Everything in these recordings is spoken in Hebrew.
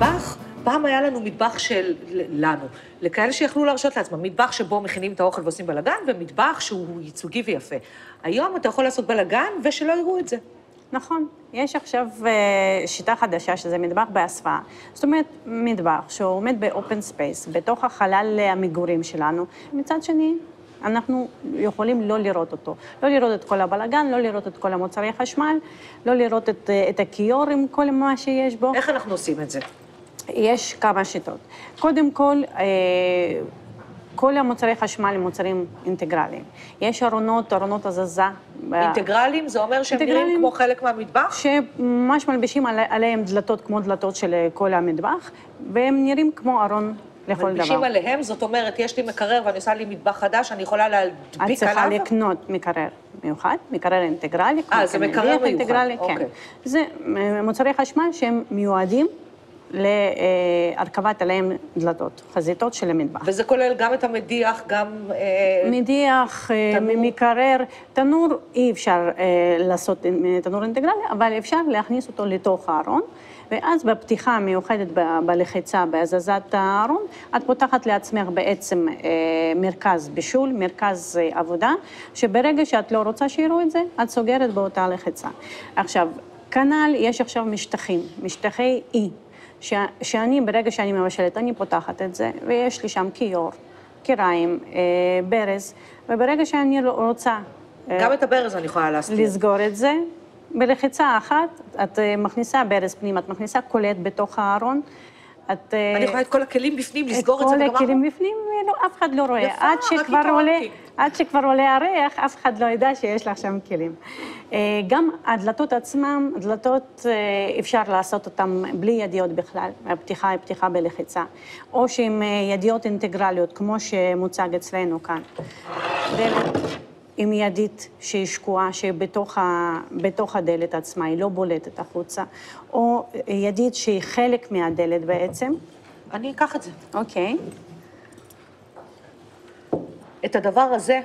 מטבח, פעם היה לנו מטבח לנו, לכאלה שיכלו להרשות לעצמם, מטבח שבו מכינים את האוכל ועושים בלגן, ומטבח שהוא ייצוגי ויפה. היום אתה יכול לעשות בלגן ושלא יראו את זה. נכון. יש עכשיו שיטה חדשה, שזה מטבח בהסוואה. זאת אומרת, מטבח שעומד באופן ספייס, בתוך החלל המגורים שלנו. מצד שני, אנחנו יכולים לא לראות אותו. לא לראות את כל הבלגן, לא לראות את כל המוצרי חשמל, לא לראות את הכיור עם כל מה שיש בו. איך אנחנו עושים את זה? יש כמה שיטות. קודם כל המוצרי חשמל הם מוצרים אינטגרליים. יש ארונות הזזה. אינטגרליים? זה אומר שהם נראים כמו חלק מהמטבח? שממש מלבישים עליהם דלתות כמו דלתות של כל המטבח, והם נראים כמו ארון לכל דבר. מלבישים עליהם, זאת אומרת, יש לי מקרר ואני עושה לי מטבח חדש, אני יכולה להדביק עליו? את צריכה לקנות מקרר מיוחד, מקרר אינטגרלי. זה מקרר מיוחד, אוקיי. זה מוצרי חשמל שהם מיועדים להרכבת עליהם דלתות, חזיתות של המטבח. וזה כולל גם את המדיח, גם מדיח, מקרר, תנור אי אפשר לעשות תנור אינטגרלי, אבל אפשר להכניס אותו לתוך הארון, ואז בפתיחה המיוחדת בלחיצה, בהזזת הארון, את פותחת לעצמך בעצם מרכז בישול, מרכז עבודה, שברגע שאת לא רוצה שיראו את זה, את סוגרת באותה לחיצה. עכשיו, כנ"ל יש עכשיו משטחי אי, שאני, ברגע שאני מבשלת, אני פותחת את זה, ויש לי שם כיור, קיריים, ברז, וברגע שאני רוצה... גם את הברז אני יכולה להסתיר. לסגור את זה, בלחיצה אחת, את מכניסה ברז פנים, את מכניסה קולט בתוך הארון, אני יכולה את כל הכלים בפנים, לסגור את זה וגמרנו? את כל הכלים בפנים, אף אחד לא רואה. יפה, עד שכבר עולה הריח, אף אחד לא ידע שיש לך שם כלים. גם הדלתות עצמם, הדלתות אפשר לעשות אותן בלי ידיות בכלל, הפתיחה היא פתיחה בלחיצה, או שהן ידיות אינטגרליות, כמו שמוצג אצלנו כאן. דלת עם ידית שהיא שקועה, שהיא בתוך הדלת עצמה, היא לא בולטת החוצה, או ידית שהיא חלק מהדלת בעצם. אני אקח את זה. אוקיי. את הדבר הזה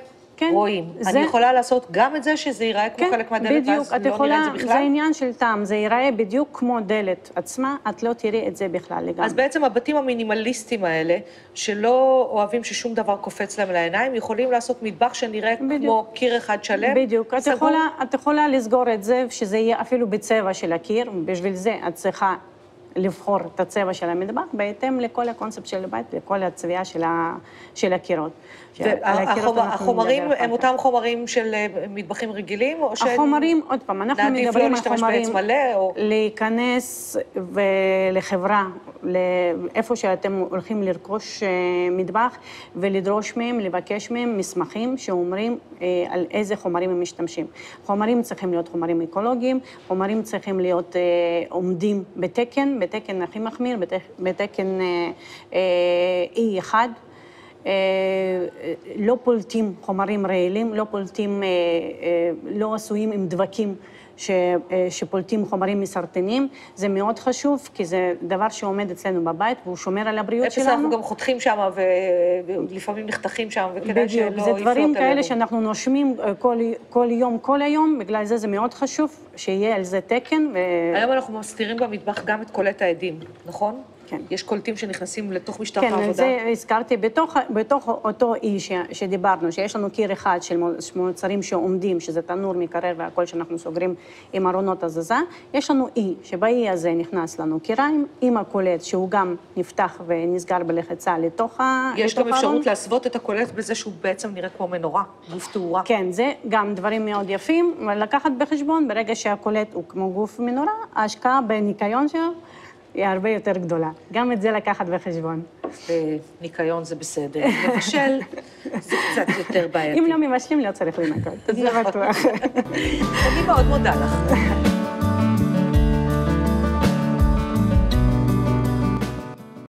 רואים. אני יכולה לעשות גם את זה, שזה ייראה כמו חלק מהדלת, ואז לא נראה את זה בכלל? זה עניין של טעם, זה ייראה בדיוק כמו דלת עצמה, את לא תראי את זה בכלל לגמרי. אז בעצם הבתים המינימליסטיים האלה, שלא אוהבים ששום דבר קופץ להם לעיניים, יכולים לעשות מטבח שנראה כמו קיר אחד שלם. בדיוק, את יכולה לסגור את זה, שזה יהיה אפילו בצבע של הקיר, בשביל זה את צריכה לבחור את הצבע של המטבח, בהתאם לכל הקונספט של הבית, לכל הצביעה של הקירות. והחומרים הם אותם חומרים של מטבחים רגילים? החומרים, עוד פעם, אנחנו מדברים על חומרים מלא, להיכנס לחברה, איפה שאתם הולכים לרכוש מטבח, ולדרוש מהם, לבקש מהם מסמכים שאומרים על איזה חומרים הם משתמשים. חומרים צריכים להיות חומרים אקולוגיים, חומרים צריכים להיות עומדים בתקן הכי מחמיר, בתקן E1, לא פולטים חומרים רעילים, לא עשויים עם דבקים שפולטים חומרים מסרטנים. זה מאוד חשוב, כי זה דבר שעומד אצלנו בבית, והוא שומר על הבריאות שלנו. אנחנו גם חותכים שם, ולפעמים נחתכים שם, וכדאי שלא יפלוט עלינו. זה דברים כאלה שאנחנו נושמים כל היום, בגלל זה מאוד חשוב שיהיה על זה תקן. היום אנחנו מסתירים במטבח גם את קולט העדים, נכון? כן. יש קולטים שנכנסים לתוך משטח העבודה. כן, זה הזכרתי, בתוך אותו אי שדיברנו, שיש לנו קיר אחד של מוצרים שעומדים, שזה תנור, מקרר והכל שאנחנו סוגרים עם ארונות הזזה, יש לנו אי, שבאי הזה נכנס לנו קיריים, עם הקולט שהוא גם נפתח ונסגר בלחיצה לתוך הארון. יש גם אפשרות להסוות את הקולט בזה שהוא בעצם נראה כמו מנורה, גוף תאורה. כן, זה גם דברים מאוד יפים, לקחת בחשבון, ברגע שהקולט הוא כמו גוף מנורה, ההשקעה בניקיון שלו, היא הרבה יותר גדולה. גם את זה לקחת בחשבון. ניקיון זה בסדר. מבשל זה קצת יותר בעייתי. אם לא מבשלים, לא צריך לנקות. זה בטוח. אני מאוד מודה לך.